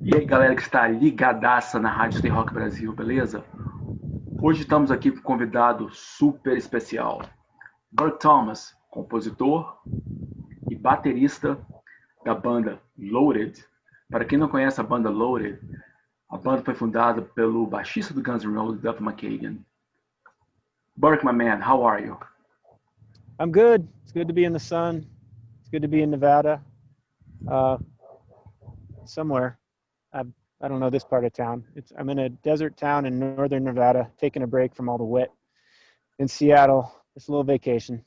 E aí, galera que está ligadaça na Rádio Tem Rock Brasil, beleza? Hoje estamos aqui com um convidado super especial. Burke Thomas, compositor e baterista da banda Loaded. Para quem não conhece a banda Loaded, a banda foi fundada pelo baixista do Guns N' Roses, Duff Mckagan. Burke, my man, how are you? I'm good. It's good to be in the sun. It's good to be in Nevada. Somewhere. I I don't know this part of town. I'm in a desert town in northern Nevada, taking a break from all the wet in Seattle. It's a little vacation.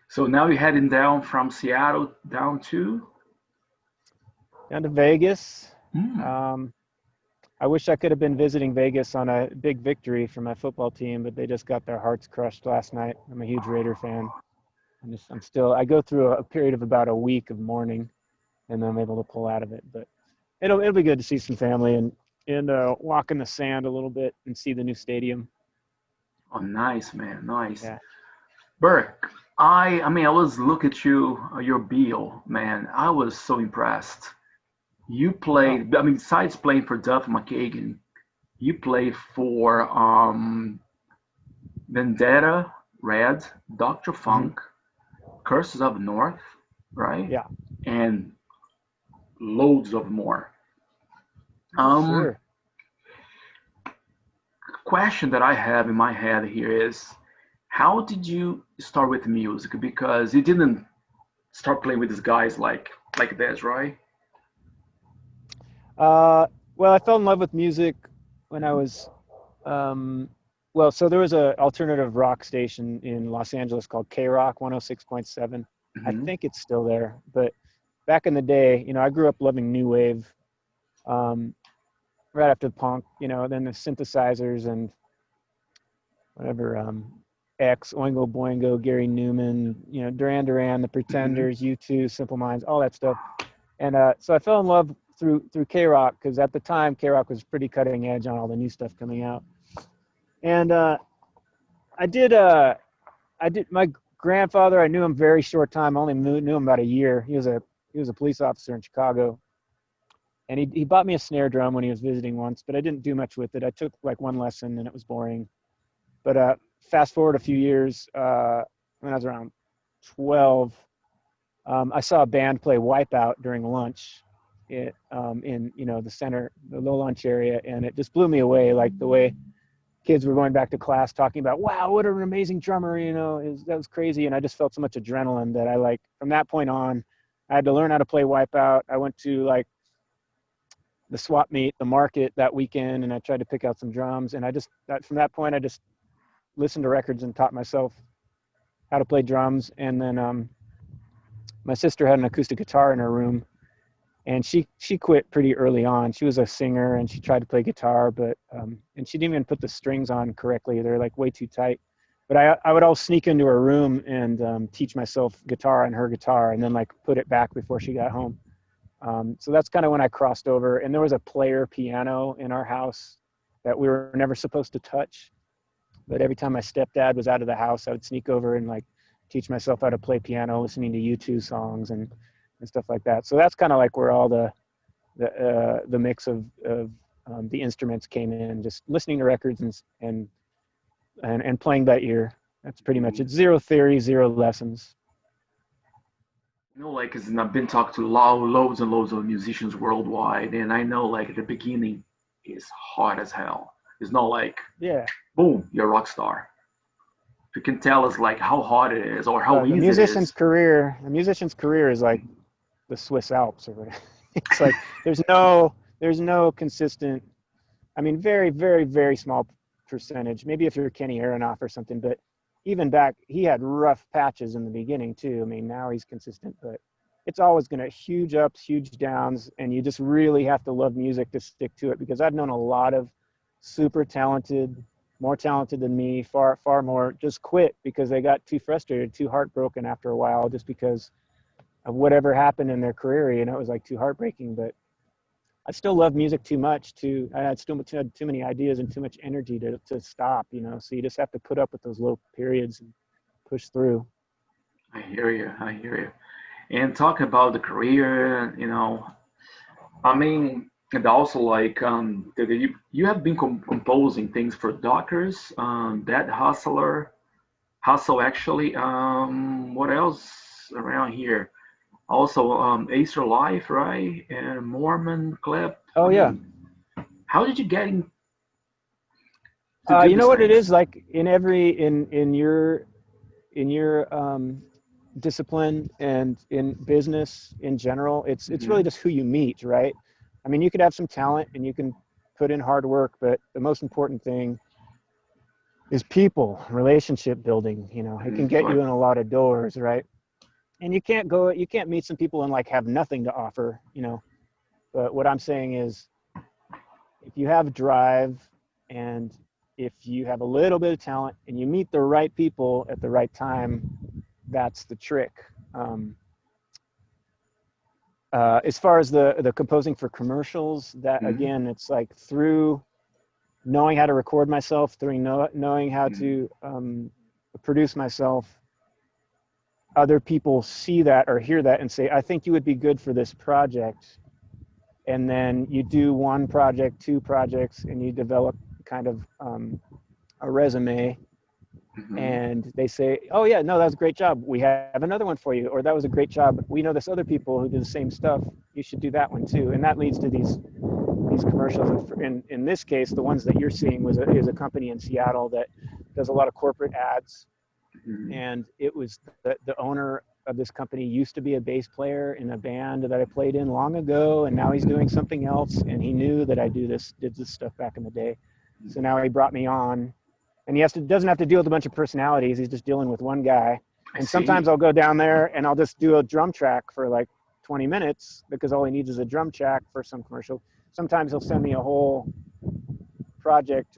So now you're heading down from Seattle down to? Down to Vegas. Hmm. I wish I could have been visiting Vegas on a big victory for my football team, but they just got their hearts crushed last night. I'm a huge Raider fan. I go through a period of about a week of mourning, and then I'm able to pull out of it. But it'll be good to see some family and walk in the sand a little bit and see the new stadium. Oh, nice, man, nice. Yeah. Burke, I was looking at your bio, man. I was so impressed. You played, besides playing for Duff Mckagan, you played for Vendetta Red, DoctorFunk, Curses of the North, right? Yeah. And loads of more. Um, Sure. Question that I have in my head here is, how did you start with music? Because you didn't start playing with these guys like this, right? Well, I fell in love with music when I was, so there was a alternative rock station in Los Angeles called K-Rock 106.7. I Hmm. think it's still there, but back in the day, I grew up loving new wave, um, right after punk, then the synthesizers and whatever, X, Oingo Boingo, Gary Newman, Duran Duran, The Hmm. Pretenders, U2, Simple Minds, all that stuff. And so I fell in love through K-Rock, because at the time K-Rock was pretty cutting edge on all the new stuff coming out. And I did my grandfather. I knew him very short time. I only knew him about a year. He was a police officer in Chicago, and he bought me a snare drum when he was visiting once, but I didn't do much with it. I took like one lesson and it was boring. But fast forward a few years, when I was around 12, I saw a band play Wipeout during lunch in the low lunch area, and it just blew me away. Like the way kids were going back to class talking about, wow, what an amazing drummer, that was crazy. And I just felt so much adrenaline that from that point on, I had to learn how to play Wipeout. I went to like the swap meet, the market that weekend, and I tried to pick out some drums. And from that point, I just listened to records and taught myself how to play drums. And then my sister had an acoustic guitar in her room, and she quit pretty early on. She was a singer and she tried to play guitar, but and she didn't even put the strings on correctly. They're like way too tight. But I would always sneak into her room and teach myself guitar on her guitar, and then like put it back before she got home. So that's kind of when I crossed over. And there was a player piano in our house that we were never supposed to touch. But every time my stepdad was out of the house, I would sneak over and like teach myself how to play piano, listening to U2 songs and stuff like that. So that's kind of like where all the mix of the instruments came in, just listening to records and playing by ear. That's pretty much it. Zero theory, zero lessons. Like, 'cause I've been talking to loads and loads of musicians worldwide, and I know, like, at the beginning is hard as hell. It's not like, Yeah. boom, you're a rock star. If you can tell us, like, how hard it is or how The easy it musician's is. career, the musician's career is like the Swiss Alps or whatever. It's like there's no consistent. I mean, very, very, very small percentage. Maybe if you're Kenny Aronoff or something, but even back, he had rough patches in the beginning too. I mean, now he's consistent, but it's always going to huge ups, huge downs, and you just really have to love music to stick to it. Because I've known a lot of super talented, more talented than me, far, far more, just quit because they got too frustrated, too heartbroken after a while, just because of whatever happened in their career. It was like too heartbreaking, but I still love music too much I had still had too many ideas and too much energy to stop, so you just have to put up with those low periods and push through. I hear you. I hear you. And talk about the career, I mean, and also like you have been composing things for Dockers, Dead Hustle actually. What else around here? Also, Acer Life, right? And Mormon Clip. Oh I yeah. mean, how did you get in to do You know these what it things? is like in your discipline and in business in general, it's really Hmm. just who you meet, right? I mean, you could have some talent and you can put in hard work, but the most important thing is people, relationship building. You know, it can It's get like, you in a lot of doors, right? And you can't meet some people and like have nothing to offer, you know. But what I'm saying is, if you have drive and if you have a little bit of talent and you meet the right people at the right time, that's the trick. Um, as far as the composing for commercials, that mm, again, it's like through knowing how to record myself, through knowing how mm, to produce myself. Other people see that or hear that and say, I think you would be good for this project. And then you do one project, two projects, and you develop kind of a resume. mhm. And they say, oh yeah, no, that was a great job, we have another one for you, or that was a great job, we know this other people who do the same stuff, you should do that one too. And that leads to these commercials. And in this case, the ones that you're seeing is a company in Seattle that does a lot of corporate ads. Mhm. And it was the owner of this company used to be a bass player in a band that I played in long ago, and now he's doing something else, and he knew that I did this stuff back in the day. So now he brought me on, and doesn't have to deal with a bunch of personalities, he's just dealing with one guy. I And sometimes see. I'll go down there and I'll just do a drum track for like 20 minutes because all he needs is a drum track for some commercial. Sometimes he'll send me a whole project.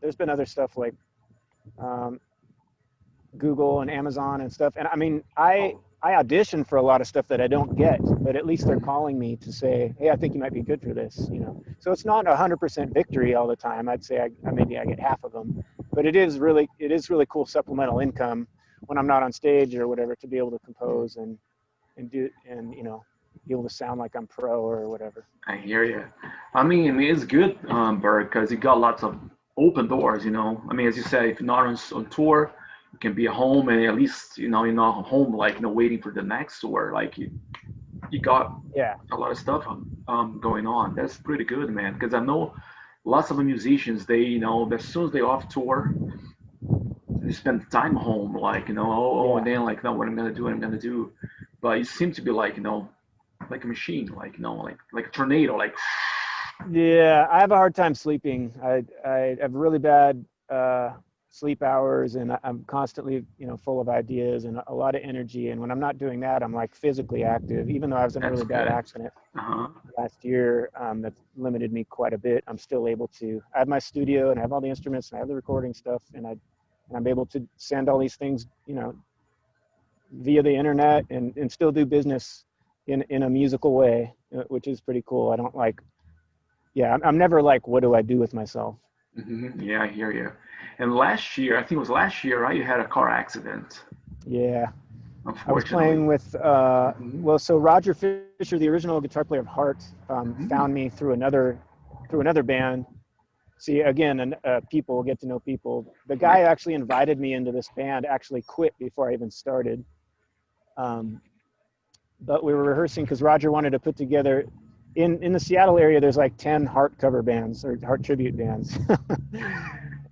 There's been other stuff like um, Google and Amazon and stuff. And I mean, Oh, I audition for a lot of stuff that I don't get, but at least they're mhm. calling me to say, hey, I think you might be good for this, you know. So it's not 100% victory all the time. I'd say maybe I get half of them, but it is really cool supplemental income when I'm not on stage or whatever, to be able to compose and do, and you know, be able to sound like I'm pro or whatever. I hear you. I mean, it's good, Bert, because you got lots of open doors. You know, I mean, as you said, if you're not on tour, you can be at home, and at least you're not home like waiting for the next tour. Like you got Yeah. a lot of stuff going on. That's pretty good, man. Because I know lots of the musicians, they as soon as they off tour, they spend time home, like and Yeah. then like, no, what I'm gonna do, what I'm gonna do. But you seem to be like like a machine, like like a tornado, like. Yeah, I have a hard time sleeping. I have really bad sleep hours, and I'm constantly, you know, full of ideas and a lot of energy. And when I'm not doing that, I'm like physically active. Even though I was in a That's really bad good. accident Uh-huh. last year, that limited me quite a bit. I'm still able to. I have my studio and I have all the instruments and I have the recording stuff, and I'm able to send all these things, you know, via the internet and still do business in a musical way, which is pretty cool. I don't like. Yeah, I'm never like, what do I do with myself? Yeah, I hear you. And last year, I think it was last year, right? You had a car accident, Yeah, I was unfortunately. playing with, Hmm. well, so Roger Fisher, the original guitar player of Heart, Hmm. found me through another band. See, again, and people get to know people. The guy Right. who actually invited me into this band actually quit before I even started. Um, but we were rehearsing because Roger wanted to put together, in the Seattle area, there's like 10 Heart cover bands or Heart tribute bands.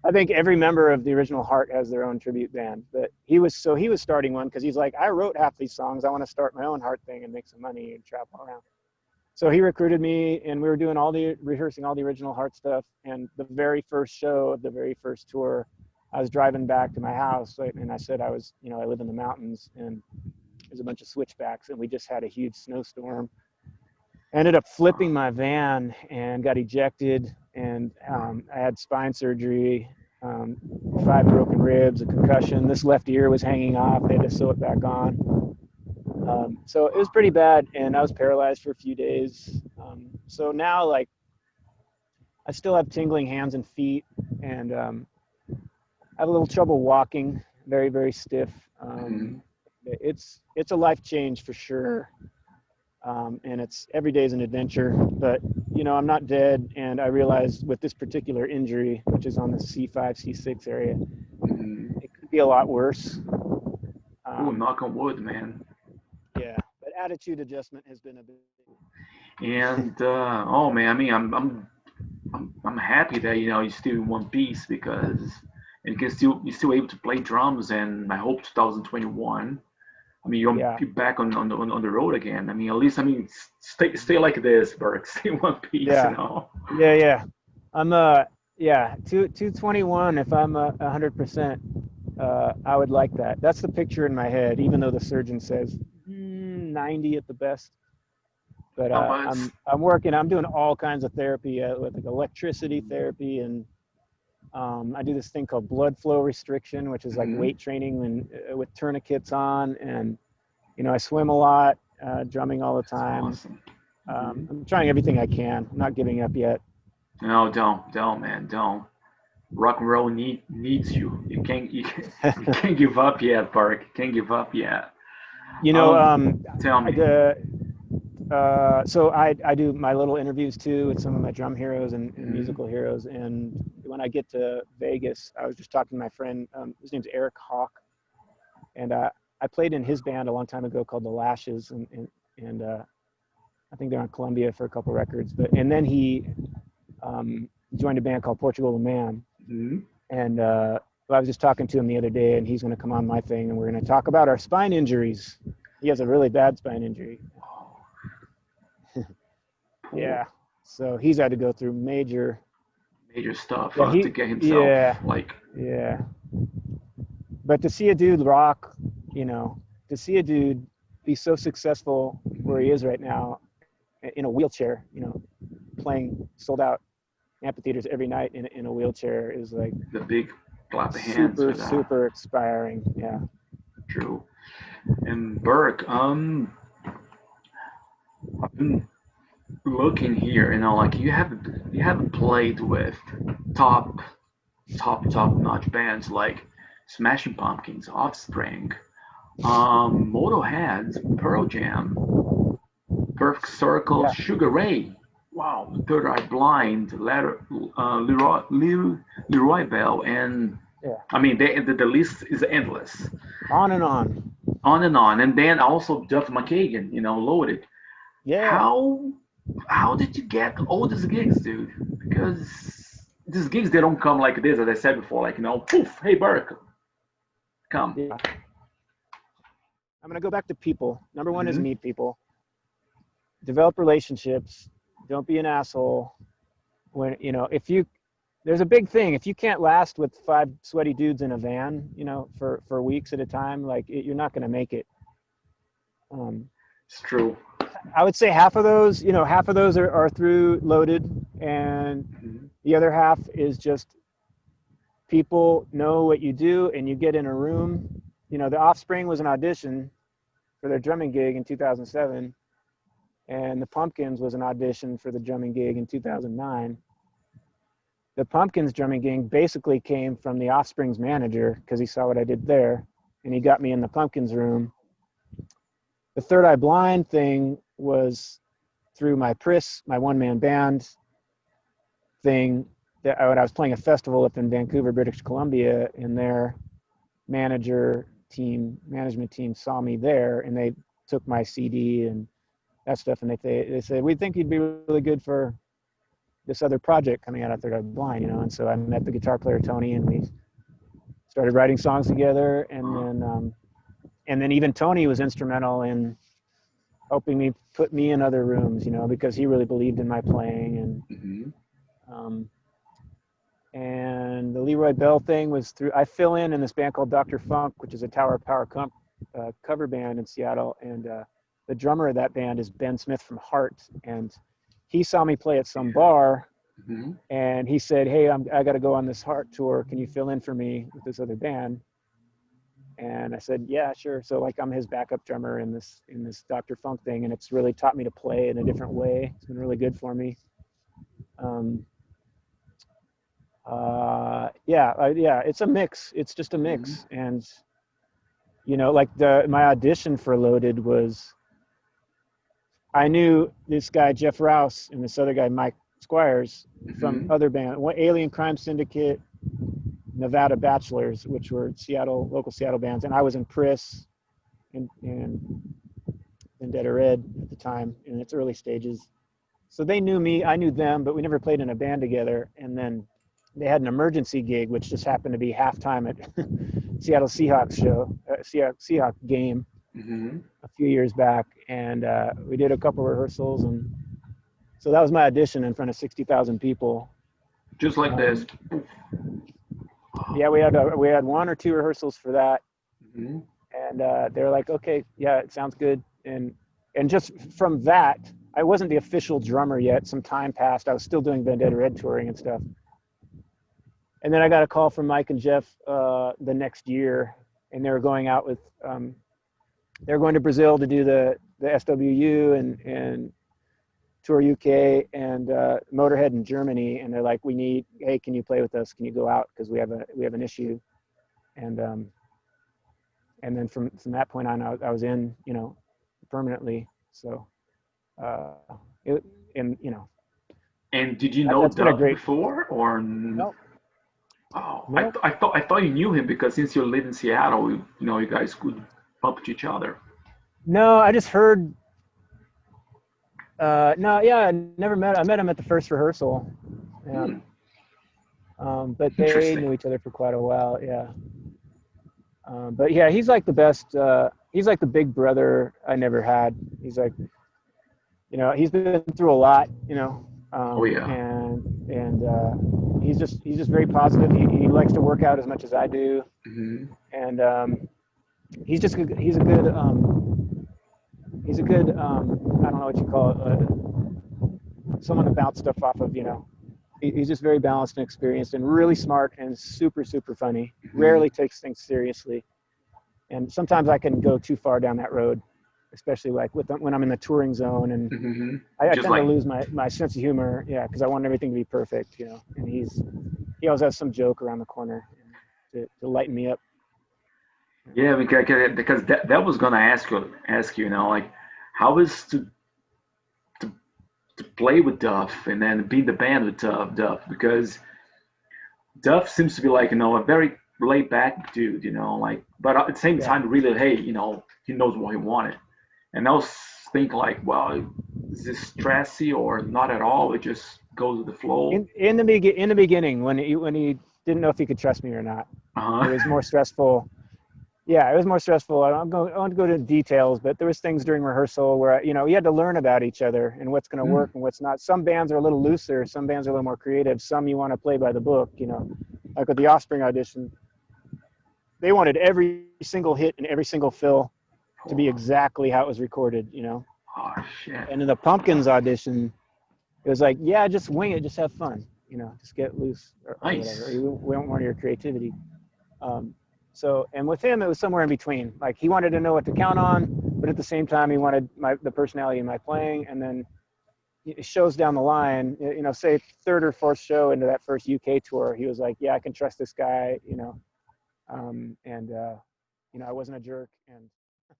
I think every member of the original Heart has their own tribute band. But he was starting one because he's like, I wrote half these songs. I want to start my own Heart thing and make some money and travel around. So he recruited me, and we were doing rehearsing all the original Heart stuff. And the very first show of the very first tour, I was driving back to my house, and I said I live in the mountains, and there's a bunch of switchbacks, and we just had a huge snowstorm. I ended up flipping my van and got ejected, and I had spine surgery, 5 broken ribs, a concussion. This left ear was hanging off. They had to sew it back on. So it was pretty bad, and I was paralyzed for a few days. So now, like, I still have tingling hands and feet, and I have a little trouble walking, very, very stiff. Hmm. It's a life change for sure. and it's every day is an adventure. But you know, I'm not dead, and I realized with this particular injury, which is on the C5, C6 area, it could be a lot worse. Ooh, knock on wood, man. Yeah, but attitude adjustment has been a big. And oh man, I mean, I'm happy that you're still in one piece because and you're still able to play drums, and I hope 2021. I mean, you're back on the road again. I mean, at least stay like this, Burke. Stay in one piece, Yeah. you know. Yeah. I'm 221. If I'm 100%, I would like that. That's the picture in my head, even though the surgeon says 90 at the best. But I'm working. I'm doing all kinds of therapy with like electricity therapy, and I do this thing called blood flow restriction, which is like weight training and with tourniquets on, and you know, I swim a lot, drumming all the time. Awesome. I'm trying everything I can. I'm not giving up yet. No, don't, man, don't. Rock and roll needs you. You can't give up yet, Burke. You can't give up yet. You know, tell me. So I do my little interviews too with some of my drum heroes and musical heroes. And when I get to Vegas, I was just talking to my friend, his name's Eric Hawk. And I played in his band a long time ago called The Lashes. And I think they're on Columbia for a couple records. And then he joined a band called Portugal the Man. And I was just talking to him the other day, and he's going to come on my thing, and we're going to talk about our spine injuries. He has a really bad spine injury. Yeah, so he's had to go through major stuff to get himself Yeah, but to see a dude rock, you know, to see a dude be so successful where he is right now in a wheelchair, you know, playing sold out amphitheaters every night in a wheelchair is like the big clap of hands. Super inspiring. Yeah. True. And Burke, I've been looking here, you know, like you haven't played with top notch bands like Smashing Pumpkins, Offspring, Motorhead, Pearl Jam, Perfect Circle, Sugar Ray. Wow, Third Eye Blind, Leroy Bell, and I mean the list is endless. On and on. And then also Duff Mckagan, you know, Loaded. Yeah. How did you get all these gigs, dude? Because these gigs, they don't come like this, as I said before, like, you know, poof, hey Burke, come. Yeah. I'm gonna go back to people. Number one is meet people. Develop relationships. Don't be an asshole. When, you know, there's a big thing. If you can't last with 5 sweaty dudes in a van, you know, for weeks at a time, like you're not going to make it. It's true. I would say half of those are through Loaded, and the other half is just people know what you do, and you get in a room. You know, The Offspring was an audition for their drumming gig in 2007. And the Pumpkins was an audition for the drumming gig in 2009. The Pumpkins drumming gig basically came from the Offspring's manager because he saw what I did there, and he got me in the Pumpkins room. The Third Eye Blind thing was through my Pris, my one-man band thing. That when I was playing a festival up in Vancouver, British Columbia, and their management team saw me there, and they took my CD and that stuff, and they said, we think you'd be really good for this other project coming out of Third Eye Blind, you know. And so I met the guitar player Tony, and we started writing songs together. And then even Tony was instrumental in helping me put me in other rooms, you know, because he really believed in my playing. And the Leroy Bell thing was through, I fill in this band called DoctorFunk, which is a Tower Power cover band in Seattle, and the drummer of that band is Ben Smith from Heart, and he saw me play at some bar, and he said, hey, I got to go on this Heart tour. Can you fill in for me with this other band? And I said, yeah, sure. So like I'm his backup drummer in this DoctorFunk thing, and it's really taught me to play in a different way. It's been really good for me. It's a mix. It's just a mix. And you know, like my audition for Loaded was I knew this guy Jeff Rouse and this other guy Mike Squires from other bands, Alien Crime Syndicate, Nevada Bachelors, which were local Seattle bands, and I was in Pris and Vendetta Red at the time in its early stages. So they knew me, I knew them, but we never played in a band together. And then they had an emergency gig, which just happened to be halftime at Seattle Seahawks Seahawks game a few years back. And we did a couple rehearsals, and so that was my audition in front of 60,000 people. Just like this. Yeah, we had one or two rehearsals for that, and they were like, "Okay, yeah, it sounds good." And just from that, I wasn't the official drummer yet. Some time passed. I was still doing Vendetta Red touring and stuff. And then I got a call from Mike and Jeff the next year, and they were going out with, they were going to Brazil to do the SWU and tour UK and Motorhead in Germany. And they're like, hey, can you play with us? Can you go out? Because we have an issue. And then from that point on, I was in, permanently. So, And did you know Duff before or? No. Oh, no. I thought you knew him because since you live in Seattle, you guys could bump into each other. No, I just heard. I never met. I met him at the first rehearsal. Yeah. But they knew each other for quite a while. Yeah. But yeah, he's like the best. He's like the big brother I never had. He's like, he's been through a lot. And he's just very positive. He likes to work out as much as I do, and he's a good I don't know what you call it, someone to bounce stuff off of. He's just very balanced and experienced and really smart and super funny. Rarely takes things seriously, and sometimes I can go too far down that road, especially like when I'm in the touring zone, and I tend to lose my sense of humor. Yeah, because I want everything to be perfect, And he always has some joke around the corner to lighten me up. Yeah, because that was gonna ask you, like, how is to play with Duff and then be in the band with Duff, because Duff seems to be like, a very laid back dude, like, but at the same time, really, hey, he knows what he wanted. And I was thinking like, well, is this stressy or not at all? It just goes with the flow. In the beginning, when he didn't know if he could trust me or not, it was more stressful. Yeah, it was more stressful. I won't go into details, but there was things during rehearsal where, you had to learn about each other and what's going to work and what's not. Some bands are a little looser. Some bands are a little more creative. Some you want to play by the book, Like with the Offspring audition, they wanted every single hit and every single fill to be exactly how it was recorded, Oh, shit. And in the Pumpkins audition, it was like, yeah, just wing it, just have fun, just get loose or whatever. We don't want your creativity. And with him, it was somewhere in between. Like he wanted to know what to count on, but at the same time, he wanted the personality in my playing. And then it shows down the line, say third or fourth show into that first UK tour, he was like, yeah, I can trust this guy, I wasn't a jerk. And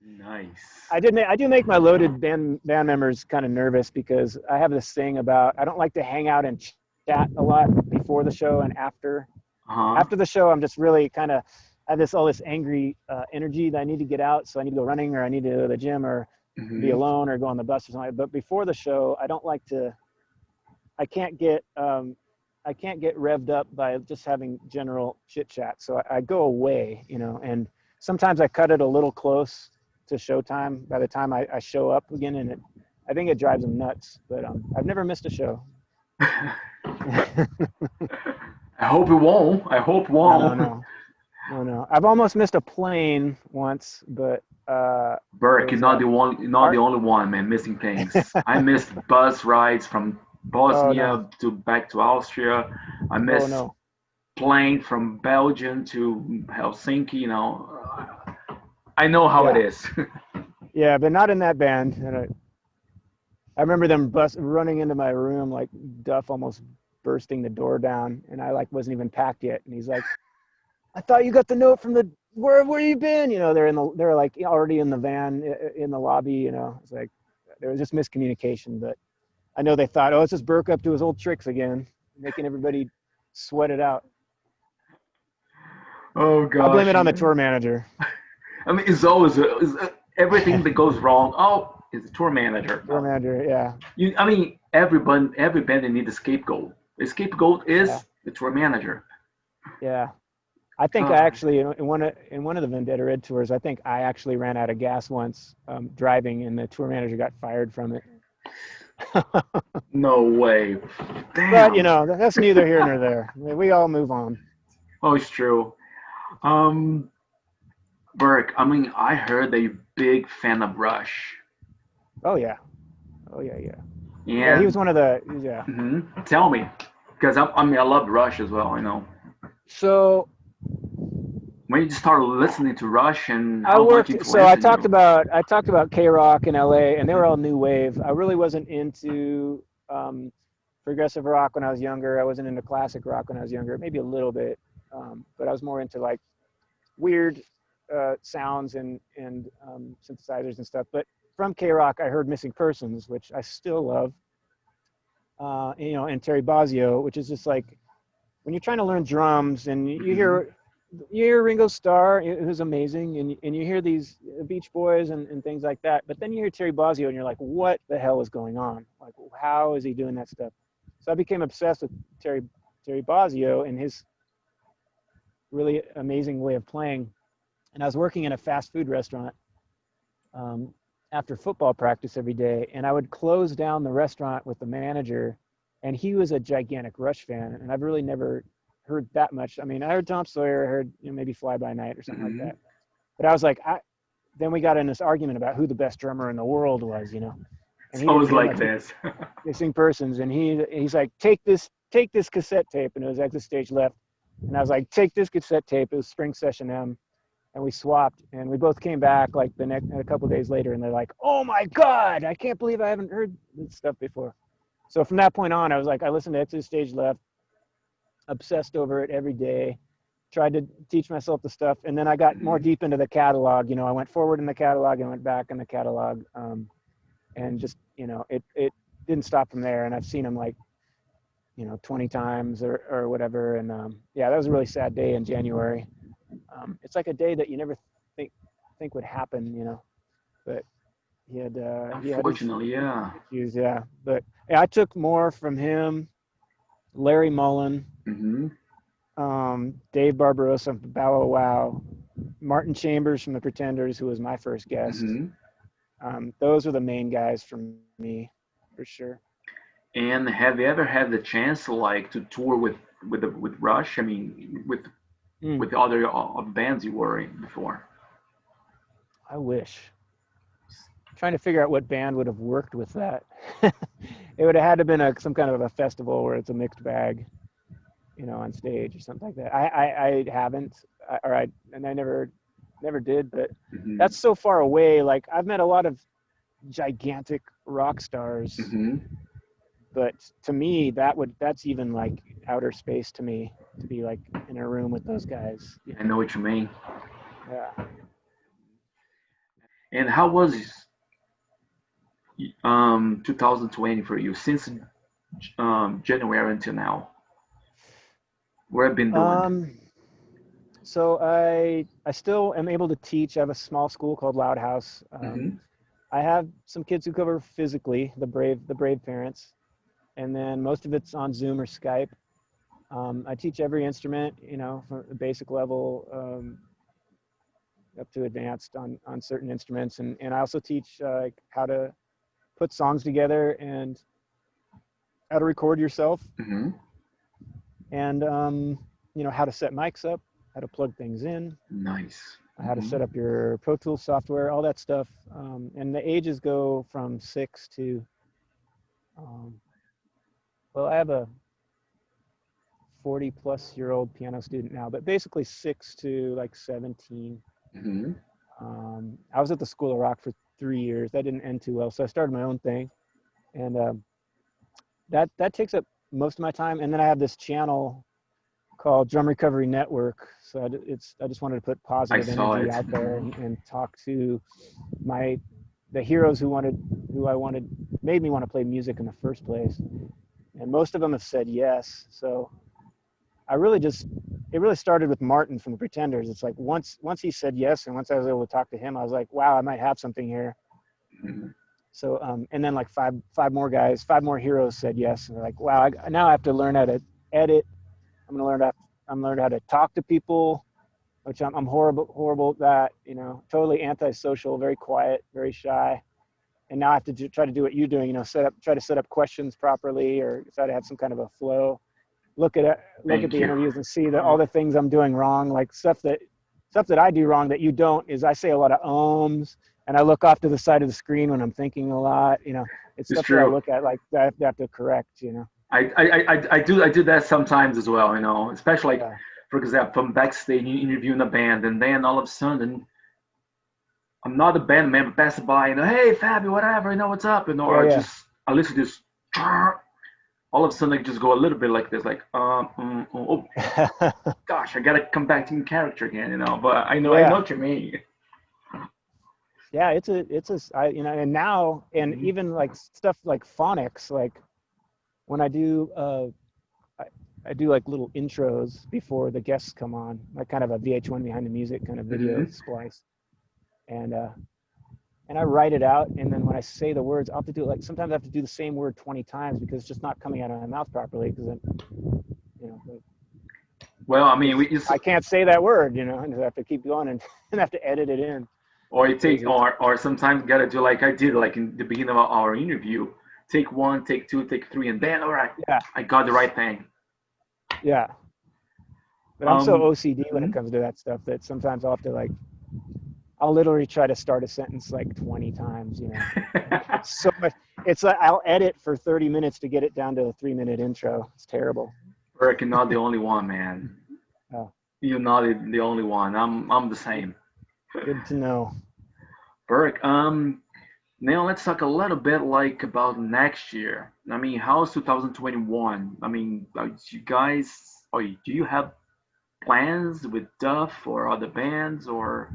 nice. I do make my loaded band members kind of nervous because I have this thing about, I don't like to hang out and chat a lot before the show and after. After the show, I'm just really kind of, I have all this angry energy that I need to get out. So I need to go running, or I need to go to the gym, or be alone, or go on the bus or something. But before the show, I don't like to, I can't get revved up by just having general chit chat. So I go away, and sometimes I cut it a little close to showtime by the time I show up again. And I think it drives them nuts, but I've never missed a show. I hope it won't. No. I've almost missed a plane once, but Burke, you're not the only one, man, missing planes. I missed bus rides from Bosnia back to Austria. I missed plane from Belgium to Helsinki. I know how it is. Yeah, but not in that band. And I remember them running into my room, like Duff almost bursting the door down, and I wasn't even packed yet, and he's like, I thought you got the note from where you been? They're like already in the van in the lobby. It's like, there was just miscommunication, but I know they thought, oh, it's just Burke up to his old tricks again, making everybody sweat it out. Oh gosh. I'll blame it on the tour manager. I mean, it's always everything that goes wrong. Oh, it's the tour manager. Tour manager, yeah. I mean, every band needs a scapegoat. The scapegoat is the tour manager. Yeah. I think I actually in one of the Vendetta Red tours, I think I actually ran out of gas once driving, and the tour manager got fired from it. No way. Damn. But you know, that's neither here nor there. I mean, we all move on. Oh, it's true. Burke, I mean, I heard that you're a big fan of Rush. Oh yeah. Yeah, he was one of the Mm-hmm. Tell me, because I mean, I loved Rush as well. You know. So when you started listening to Rush and I talked about K-Rock in LA, and they were all new wave. I really wasn't into progressive rock when I was younger. I wasn't into classic rock when I was younger, maybe a little bit, but I was more into like weird sounds and synthesizers and stuff. But from K-Rock, I heard Missing Persons, which I still love, you know, and Terry Bozzio, which is just like when you're trying to learn drums and you hear Ringo Starr, who's amazing, and you hear these Beach Boys and things like that, but then you hear Terry Bozzio and you're like, what the hell is going on? Like, how is he doing that stuff? So I became obsessed with Terry Bozzio and his really amazing way of playing. And I was working in a fast food restaurant after football practice every day, and I would close down the restaurant with the manager, and he was a gigantic Rush fan, and I've really never heard that much. I mean, I heard Tom Sawyer, I heard, you know, maybe Fly By Night or something like that. But I was like, then we got in this argument about who the best drummer in the world was, you know. And it's always like this. Missing Persons, and he's like, take this cassette tape, and it was Exit Stage Left, and I was like, take this cassette tape. It was Spring Session M, and we swapped, and we both came back like a couple of days later, and they're like, oh my God, I can't believe I haven't heard this stuff before. So from that point on, I was like, I listened to Exit Stage Left, obsessed over it every day, tried to teach myself the stuff, and then I got more deep into the catalog. You know, I went forward in the catalog and went back in the catalog, and just, you know, it didn't stop from there. And I've seen them like, you know, 20 times or whatever. And yeah, that was a really sad day in January. It's like a day that you never think would happen, you know, but he had unfortunately, issues, yeah. But yeah, I took more from him, Larry Mullen, Dave Barbarossa from Bow Wow Wow, Martin Chambers from the Pretenders, who was my first guest. Those are the main guys for me, for sure. And have you ever had the chance to tour with Rush? I mean, with other bands you were in before? I wish. I'm trying to figure out what band would have worked with that. It would have had to been some kind of a festival where it's a mixed bag, you know, on stage or something like that. I haven't, and I never did, but that's so far away. Like, I've met a lot of gigantic rock stars, but to me, that's even like outer space to me, to be like in a room with those guys. I know what you mean. Yeah. And how was 2020 for you since January until now? What have you been doing? So I still am able to teach. I have a small school called Loud House. I have some kids who cover physically, the brave parents, and then most of it's on Zoom or Skype. I teach every instrument, you know, from the basic level up to advanced on certain instruments, and I also teach like how to put songs together and how to record yourself, and you know, how to set mics up, how to plug things in. Nice. How to set up your Pro Tools software, all that stuff. And the ages go from 6 to, well, I have a 40-plus-year-old piano student now, but basically 6 to like 17. I was at the School of Rock for 3 years. That didn't end too well, so I started my own thing, and that takes up most of my time. And then I have this channel called Drum Recovery Network. So I just wanted to put positive energy out there and talk to the heroes who wanted who made me want to play music in the first place. And most of them have said yes. So it really started with Martin from the Pretenders. It's like once he said yes, and once I was able to talk to him, I was like, wow, I might have something here. Mm-hmm. So and then like five more heroes said yes, and they're like, wow, now I have to learn how to edit. I'm learning how to talk to people, which I'm horrible at that. You know, totally antisocial, very quiet, very shy. And now I have to try to do what you're doing. You know, try to set up questions properly, or try to have some kind of a flow. Look at the interviews and see all the things I'm doing wrong, like stuff that I do wrong that you don't. Is I say a lot of ohms, and I look off to the side of the screen when I'm thinking a lot. You know, it's stuff that I look at like that I have to correct. You know. I do that sometimes as well, you know, especially like, for example, from backstage interviewing a band, and then all of a sudden another band member passes by, you know, hey Fabio, whatever, you know, what's up, and or I listen to this, all of a sudden I just go a little bit like this, like oh gosh, I gotta come back to character again, you know, but I know what you mean. Yeah, you know, and now, and even like stuff like phonics, like when I do I do like little intros before the guests come on, like kind of a VH1 behind the music kind of video splice, and I write it out, and then when I say the words, I'll have to do it, like sometimes I have to do the same word 20 times because it's just not coming out of my mouth properly, because then, you know, well, I mean, I can't say that word, you know, and I have to keep going and have to edit it in. Or or sometimes you gotta do like I did, like in the beginning of our interview, take 1, take 2, take 3, and then all right, I got the right thing. Yeah, but I'm so OCD when it comes to that stuff that sometimes I'll have to I'll literally try to start a sentence like 20 times, you know. It's so much. It's like I'll edit for 30 minutes to get it down to a 3-minute intro. It's terrible. Burke, you're not the only one, man. Oh. You're not the only one. I'm the same. Good to know. Burke, now let's talk a little bit like about next year. I mean, how's 2021? I mean, you guys, do you have plans with Duff or other bands or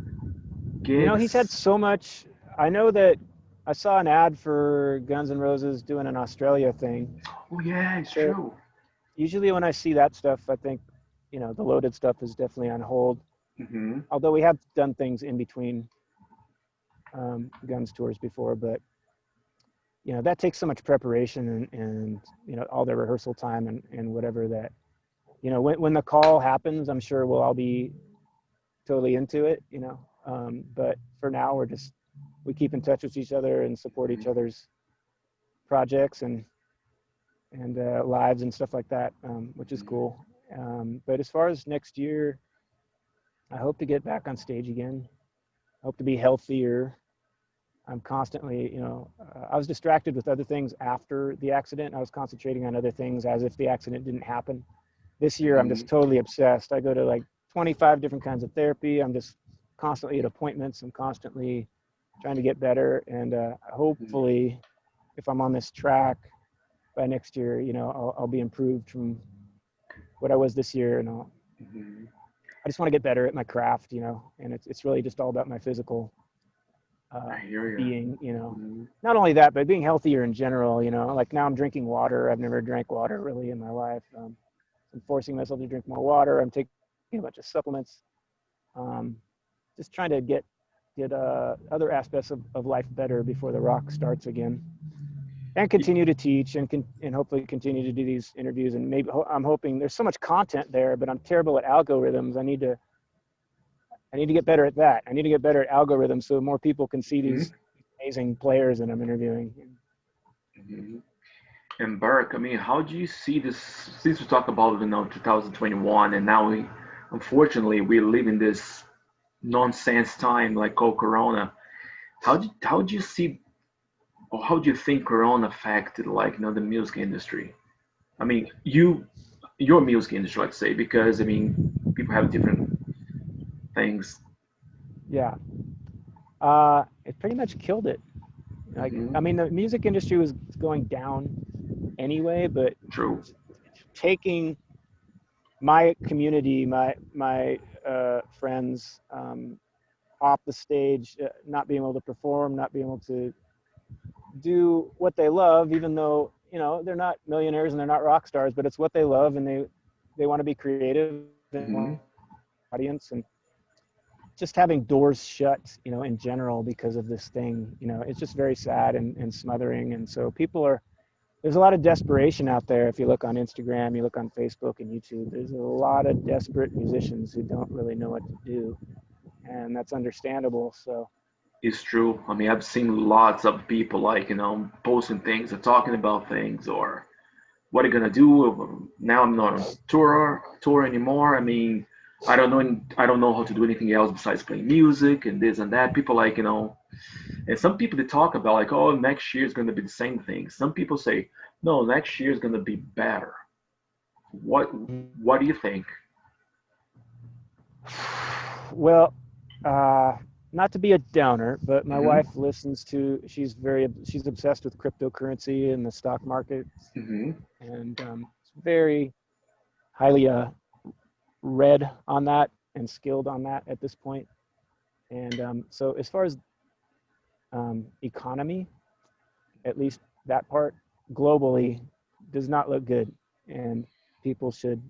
gigs? You know, he's had so much. I know that I saw an ad for Guns N' Roses doing an Australia thing. Oh yeah, it's true. Usually when I see that stuff, I think, you know, the Loaded stuff is definitely on hold. Mm-hmm. Although we have done things in between Guns tours before, but you know, that takes so much preparation and you know, all the rehearsal time and whatever, that, you know, when the call happens, I'm sure we'll all be totally into it, you know. But for now, we keep in touch with each other and support each other's projects and lives and stuff like that, which is cool. But as far as next year, I hope to get back on stage again. I hope to be healthier. I'm constantly, you know, I was distracted with other things after the accident. I was concentrating on other things as if the accident didn't happen. This year, I'm just totally obsessed. I go to like 25 different kinds of therapy. I'm just constantly at appointments. I'm constantly trying to get better. And hopefully, if I'm on this track by next year, you know, I'll be improved from what I was this year. And I just want to get better at my craft, you know, and it's really just all about my physical being, you know. Not only that, but being healthier in general, you know. Like now I'm drinking water. I've never drank water really in my life. I'm forcing myself to drink more water. I'm taking a bunch of supplements. Just trying to get other aspects of life better before the rock starts again. And continue to teach and hopefully continue to do these interviews. And maybe I'm hoping there's so much content there, but I'm terrible at algorithms. I need to get better at that. I need to get better at algorithms so more people can see these amazing players that I'm interviewing. And Burke, I mean, how do you see this? Since we talk about 2021, and now unfortunately we live in this nonsense time like called Corona. How do you see? Or how do you think Corona affected, like, the music industry? I mean, your music industry, let's say, because I mean, people have different things. Yeah, it pretty much killed it. Like, I mean, the music industry was going down anyway, but True. Taking my community, my friends off the stage, not being able to perform, not being able to do what they love, even though, you know, they're not millionaires and they're not rock stars, but it's what they love, and they want to be creative and Mm-hmm. audience, and just having doors shut, you know, in general because of this thing, you know, it's just very sad and smothering. And so there's a lot of desperation out there. If you look on Instagram, you look on Facebook and YouTube, there's a lot of desperate musicians who don't really know what to do. And that's understandable. So It's true. I mean, I've seen lots of people like, posting things or talking about things or what are you gonna do? Now I'm not on tour anymore. I mean, I don't know how to do anything else besides playing music and this and that. People like, and some people they talk about like, oh, next year is gonna be the same thing. Some people say, no, next year is gonna be better. What do you think? well, not to be a downer, but my Hmm. wife listens to, she's obsessed with cryptocurrency and the stock market, Hmm. and very highly read on that and skilled on that at this point. And so as far as economy, at least that part globally does not look good, and people should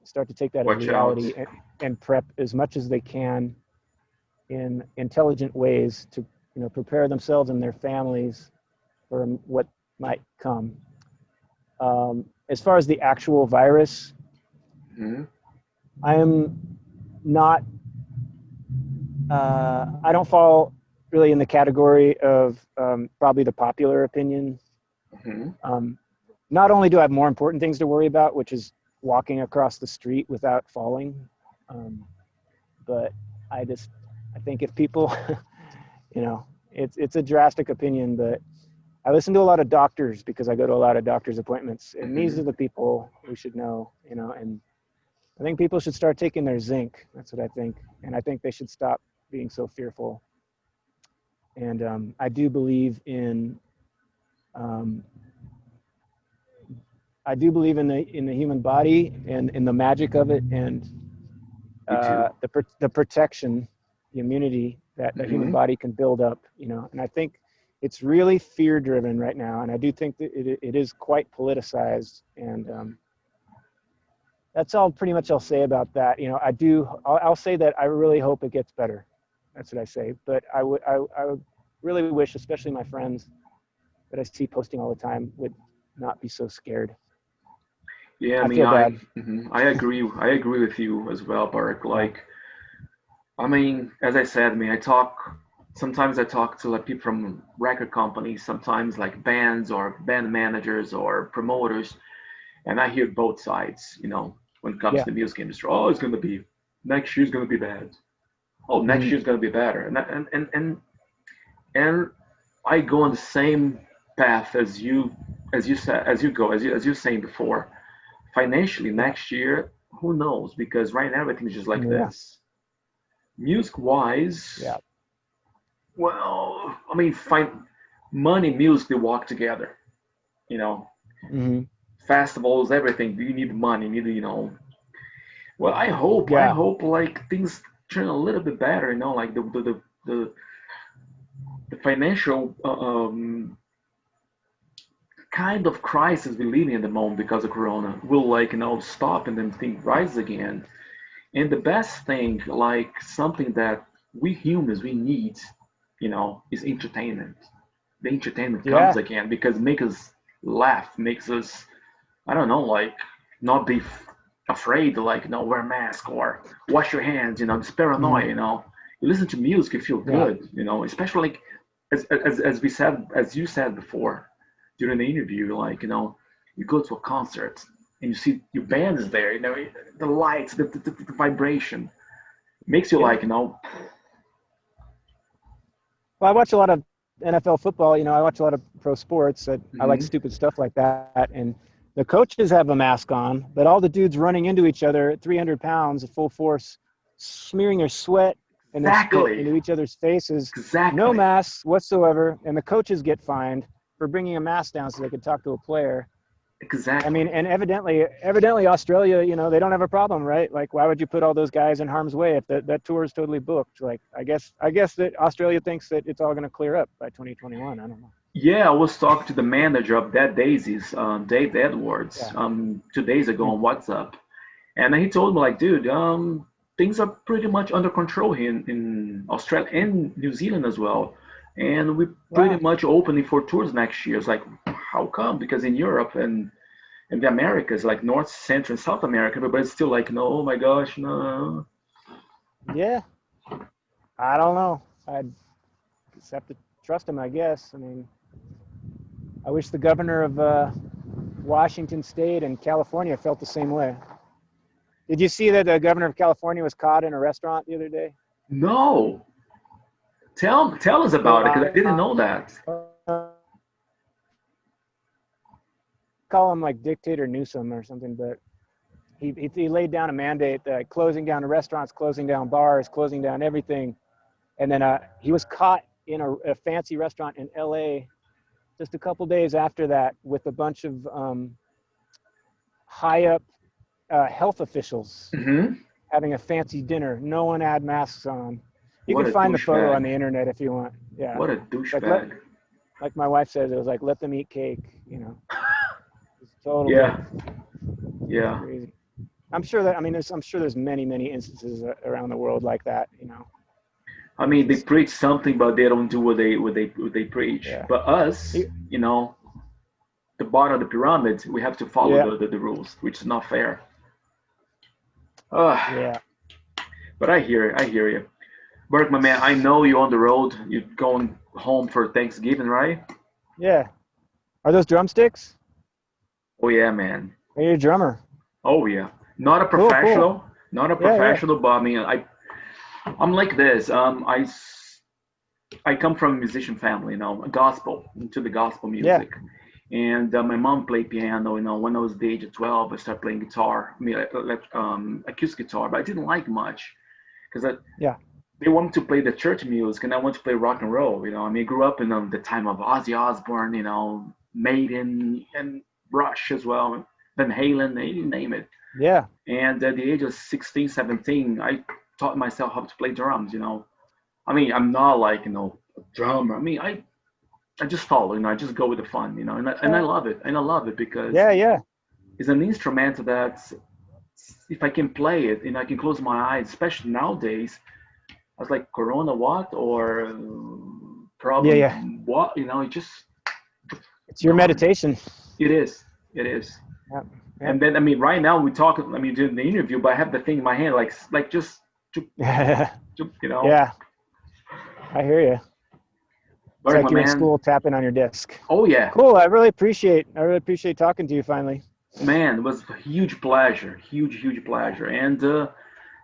start to take that as Watch out. reality, and prep as much as they can in intelligent ways to, you know, prepare themselves and their families for what might come. As far as the actual virus, Hmm. I am not, I don't fall really in the category of probably the popular opinion. Hmm. Not only do I have more important things to worry about, which is walking across the street without falling, but I think if people, you know, it's a drastic opinion, but I listen to a lot of doctors because I go to a lot of doctors' appointments, and these Hmm. are the people who should know, you know, and I think people should start taking their zinc. That's what I think. And I think they should stop being so fearful. And I do believe in, um, the human body and in the magic of it, and Me too. the protection, the immunity that the human Hmm. body can build up, you know. And I think it's really fear driven right now. And I do think that it is quite politicized. And that's all pretty much I'll say about that. You know, I'll say that I really hope it gets better. That's what I say. But I would really wish, especially my friends that I see posting all the time, would not be so scared. Yeah, I I mean, feel bad. I agree. I agree with you as well, Burke. Yeah. Like, I mean, as I said, I mean, sometimes I talk to like people from record companies, sometimes like bands or band managers or promoters, and I hear both sides, when it comes Yeah. to the music industry. Oh, next year's gonna be bad. Oh, next Mhm. year's gonna be better. And I go on the same path as you're saying before. Financially, Yeah. next year, who knows? Because right now everything's just like Yeah. this. Music wise, Yeah. well, I mean, money, music, they walk together. You know, Hmm. festivals, everything. You need money. You need, Well, I Yeah. hope like things turn a little bit better. Like the financial kind of crisis we're living at the moment because of Corona will stop and then things rise again. And the best thing, like something that we humans we need, is entertainment. The entertainment comes Yeah. again because it makes us laugh, makes us, I don't know, like not be afraid to wear a mask or wash your hands, this Hmm. paranoia, You listen to music, you feel Yeah. good, especially like as you said before during the interview, you go to a concert and you see your band is there, the lights, the vibration makes you Yeah. Well, I watch a lot of NFL football. You know, I watch a lot of pro sports. I like Mhm. stupid stuff like that. And the coaches have a mask on, but all the dudes running into each other at 300 pounds at full force, smearing their sweat and their spit Exactly, into each other's faces, no exactly. masks whatsoever. And the coaches get fined for bringing a mask down so they could talk to a player. Exactly. I mean, and evidently Australia, you know, they don't have a problem, right? Like, why would you put all those guys in harm's way if that tour is totally booked? Like, I guess that Australia thinks that it's all going to clear up by 2021. I don't know. Yeah, I was talking to the manager of Dead Daisies, Dave Edwards, Yeah. 2 days ago on WhatsApp, and he told me like, dude, things are pretty much under control here in Australia and New Zealand as well, and we're pretty Wow. much opening for tours next year. It's like, how come? Because in Europe and in the Americas, like North, Central, and South America, everybody's still like, no, oh my gosh, no. Yeah. I don't know. I'd just have to trust him, I guess. I mean, I wish the governor of Washington State and California felt the same way. Did you see that the governor of California was caught in a restaurant the other day? No. Tell us about it because I didn't know that. Call him like Dictator Newsom or something, but he laid down a mandate that closing down the restaurants, closing down bars, closing down everything. And then he was caught in a fancy restaurant in LA just a couple days after that with a bunch of high up health officials having a fancy dinner. No one had masks on. You can find the photo on the internet if you want. Yeah. What a douchebag. Like my wife says, it was like, let them eat cake, you know. It's totally crazy. I'm sure there's many instances around the world like that, you know. I mean, they preach something, but they don't do what they preach. Yeah. But us, you know, the bottom of the pyramid, we have to follow the rules, which is not fair. Yeah. But I hear you. Burke, my man, I know you're on the road. You're going home for Thanksgiving, right? Yeah. Are those drumsticks? Oh yeah, man. Are you a drummer? Oh yeah. Not a professional, cool. Not a professional, but I mean, I'm like this. I come from a musician family, you know, into the gospel music. Yeah. And my mom played piano, you know. When I was the age of 12, I started playing guitar, acoustic guitar, but I didn't like much because they wanted to play the church music, and I wanted to play rock and roll, you know. I mean, I grew up in the time of Ozzy Osbourne, you know, Maiden, and Rush as well, Van Halen, you name it. Yeah. And at the age of 16, 17, I taught myself how to play drums, you know. I mean, I'm not like, you know, a drummer. I mean, I just follow, you know, I just go with the fun, you know, and I love it. And I love it because it's an instrument that if I can play it and I can close my eyes, especially nowadays, I was like, Corona what? Or probably what? You know, it's your meditation. It is. Yeah. And then, I mean, right now we talk, I mean, doing the interview, but I have the thing in my hand, like just, you know. Yeah. I hear you. It's like you're in school tapping on your desk. Oh yeah. Cool. I really appreciate talking to you finally. Man, it was a huge pleasure. Huge pleasure. And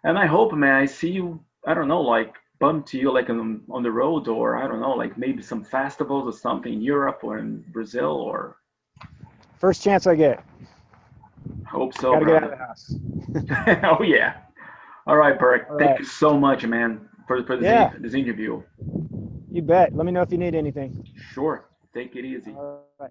I hope, man, I see you, I don't know, like bump to you like on the road, or I don't know, like maybe some festivals or something in Europe or in Brazil, or first chance I get. Hope so. Gotta get out of the house. Oh yeah. All right, Burke. Thank you so much, man, for this interview. You bet. Let me know if you need anything. Sure. Take it easy. All right.